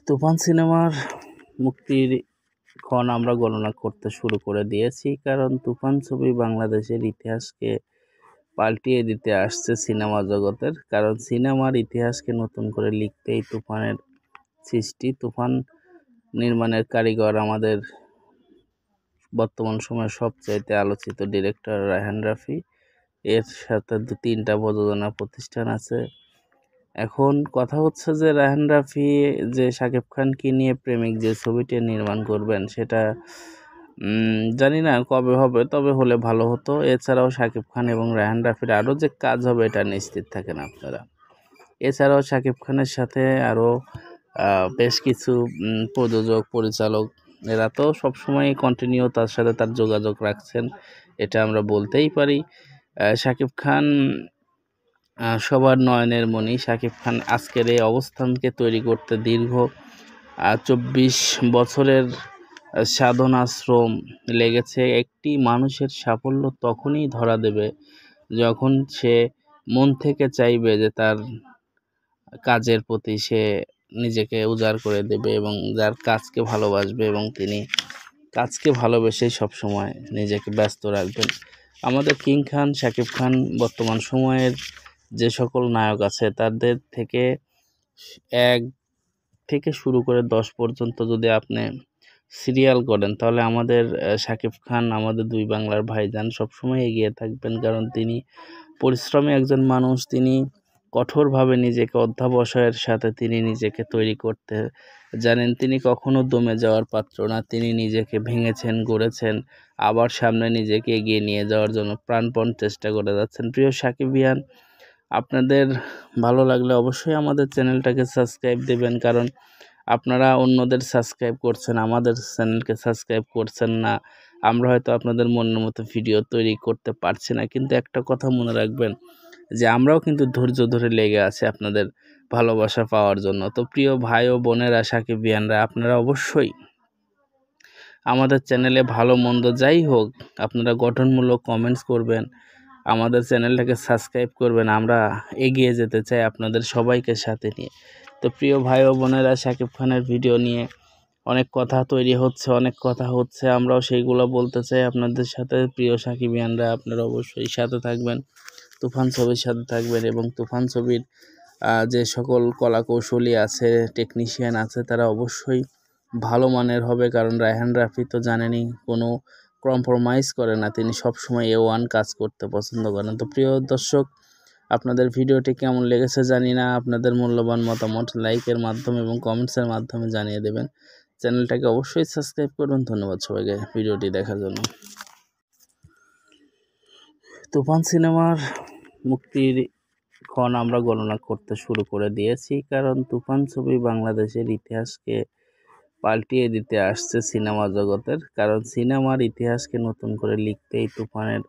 তুফান সিনেমার মুক্তির ক্ষণ আমরা গণনা করতে শুরু করে দিয়েছি, কারণ তুফান ছবি বাংলাদেশের ইতিহাসকে পাল্টিয়ে দিতে আসছে সিনেমা জগতের। কারণ সিনেমার ইতিহাসকে নতুন করে লিখতেই তুফানের সৃষ্টি। তুফান নির্মাণের কারিগর আমাদের বর্তমান সময়ের সবচাইতে আলোচিত ডিরেক্টর রায়হান রাফি। এর সাথে 3টা প্রযোজনা প্রতিষ্ঠান আছে। এখন কথা হচ্ছে যে রায়হান রাফি যে শাকিব খানকে নিয়ে প্রেমিক যে ছবিটি নির্মাণ করবেন, সেটা জানি না কবে হবে, তবে হলে ভালো হতো। এছাড়াও শাকিব খান এবং রায়হান রাফির আরও যে কাজ হবে এটা নিশ্চিত থাকেন আপনারা। এছাড়াও শাকিব খানের সাথে আরও বেশ কিছু প্রযোজক, পরিচালক, এরা তো সবসময় কন্টিনিউ তার সাথে তার যোগাযোগ রাখছেন, এটা আমরা বলতেই পারি। শাকিব খান সবার নয়নের মণি। শাকিব খান আজকের এই অবস্থানকে তৈরি করতে দীর্ঘ 24 বছরের সাধনা শ্রম লেগেছে। একটি মানুষের সাফল্য তখনই ধরা দেবে যখন সে মন থেকে চাইবে যে তার কাজের প্রতি সে নিজেকে উজাড় করে দেবে এবং যার কাজকে ভালোবাসবে, এবং তিনি কাজকে ভালোবেসেই সবসময় নিজেকে ব্যস্ত রাখবেন। আমাদের কিং খান শাকিব খান বর্তমান সময়ের যে সকল নায়ক আছে তাদের থেকে 1 থেকে শুরু করে 10 পর্যন্ত যদি আপনি সিরিয়াল করেন, তাহলে আমাদের শাকিব খান, আমাদের দুই বাংলার ভাইজান সবসময় এগিয়ে থাকবেন। কারণ তিনি পরিশ্রমী একজন মানুষ। তিনি কঠোরভাবে নিজেকে অধ্যবসায়ের সাথে তিনি নিজেকে তৈরি করতে জানেন। তিনি কখনো দমে যাওয়ার পাত্র না। তিনি নিজেকে ভেঙেছেন, গড়েছেন, আবার সামনে নিজেকে এগিয়ে নিয়ে যাওয়ার জন্য প্রাণপণ চেষ্টা করে যাচ্ছেন। প্রিয় সাকিবিয়ান, আপনাদের ভালো লাগলে অবশ্যই আমাদের চ্যানেলটাকে সাবস্ক্রাইব দেবেন, কারণ আপনারা অন্যদের সাবস্ক্রাইব করছেন, আমাদের চ্যানেলকে সাবস্ক্রাইব করছেন না। আমরা হয়তো আপনাদের মনের মতো ভিডিও তৈরি করতে পারছি না, কিন্তু একটা কথা মনে রাখবেন যে আমরাও কিন্তু ধৈর্য ধরে লেগে আছি আপনাদের ভালোবাসা পাওয়ার জন্য। তো প্রিয় ভাই ও বোনেরা, সাকিবিয়ানরা, আপনারা অবশ্যই আমাদের চ্যানেলে ভালো মন্দ যাই হোক আপনারা গঠনমূলক কমেন্টস করবেন, আমাদের চ্যানেলটাকে সাবস্ক্রাইব করবেন। আমরা এগিয়ে যেতে চাই আপনাদের সবাইকে সাথে নিয়ে। তো প্রিয় ভাই ও বোনেরা, শাকিব খানের ভিডিও নিয়ে অনেক কথা তৈরি হচ্ছে, অনেক কথা হচ্ছে, আমরাও সেইগুলো বলতে চাই আপনাদের সাথে। প্রিয় সাকিবিয়ানরা, আপনারা অবশ্যই সাথে থাকবেন, তুফান ছবির সাথে থাকবেন, এবং তুফান ছবির যে সকল কলাকৌশলী আছে, টেকনিশিয়ান আছে, তারা অবশ্যই ভালো মানের হবে। কারণ রায়হান রাফি তো জানেনই, কোনো কম্প্রোমাইজ করে না, তিনি সবসময় A1 কাজ করতে পছন্দ করেন। তো প্রিয় দর্শক, আপনাদের ভিডিওটি কেমন লেগেছে জানি না। আপনাদের মূল্যবান মতামত লাইকের মাধ্যমে এবং কমেন্টসের মাধ্যমে জানিয়ে দেবেন। চ্যানেলটাকে অবশ্যই সাবস্ক্রাইব করুন। ধন্যবাদ সবাইকে ভিডিওটি দেখার জন্য। তুফান সিনেমার মুক্তির ক্ষণ আমরা গণনা করতে শুরু করে দিয়েছি, কারণ তুফান ছবি বাংলাদেশের ইতিহাসকে পাল্টিয়ে দিতে আসছে সিনেমা জগতের। কারণ সিনেমার ইতিহাসকে নতুন করে লিখতেই তুফানের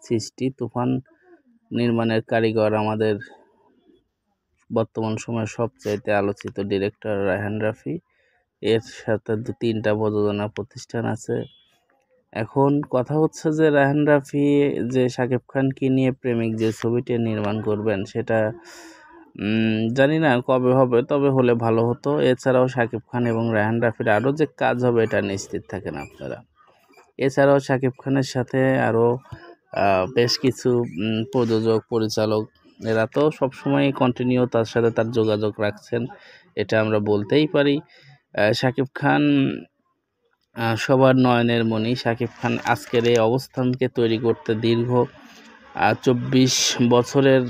সৃষ্টি। তুফান নির্মাণের কারিগর আমাদের বর্তমান সময়ের সবচাইতে আলোচিত ডিরেক্টর রায়হান রাফি। এর সাথে 3টা প্রযোজনা প্রতিষ্ঠান আছে। এখন কথা হচ্ছে যে রায়হান রাফি যে শাকিব খানকে নিয়ে প্রেমিক যে ছবিটি নির্মাণ করবেন, সেটা জানি না কবে হবে, তবে হলে ভালো হতো। এছাড়াও শাকিব খান এবং রায়হান রাফির আরও যে কাজ হবে এটা নিশ্চিত থাকেন আপনারা। এছাড়াও শাকিব খানের সাথে আরও বেশ কিছু প্রযোজক, পরিচালক, এরা তো সবসময় কন্টিনিউ তার সাথে তার যোগাযোগ রাখছেন, এটা আমরা বলতেই পারি। শাকিব খান সবার নয়নের মণি। শাকিব খান আজকের এই অবস্থানকে তৈরি করতে দীর্ঘ 24 বছরের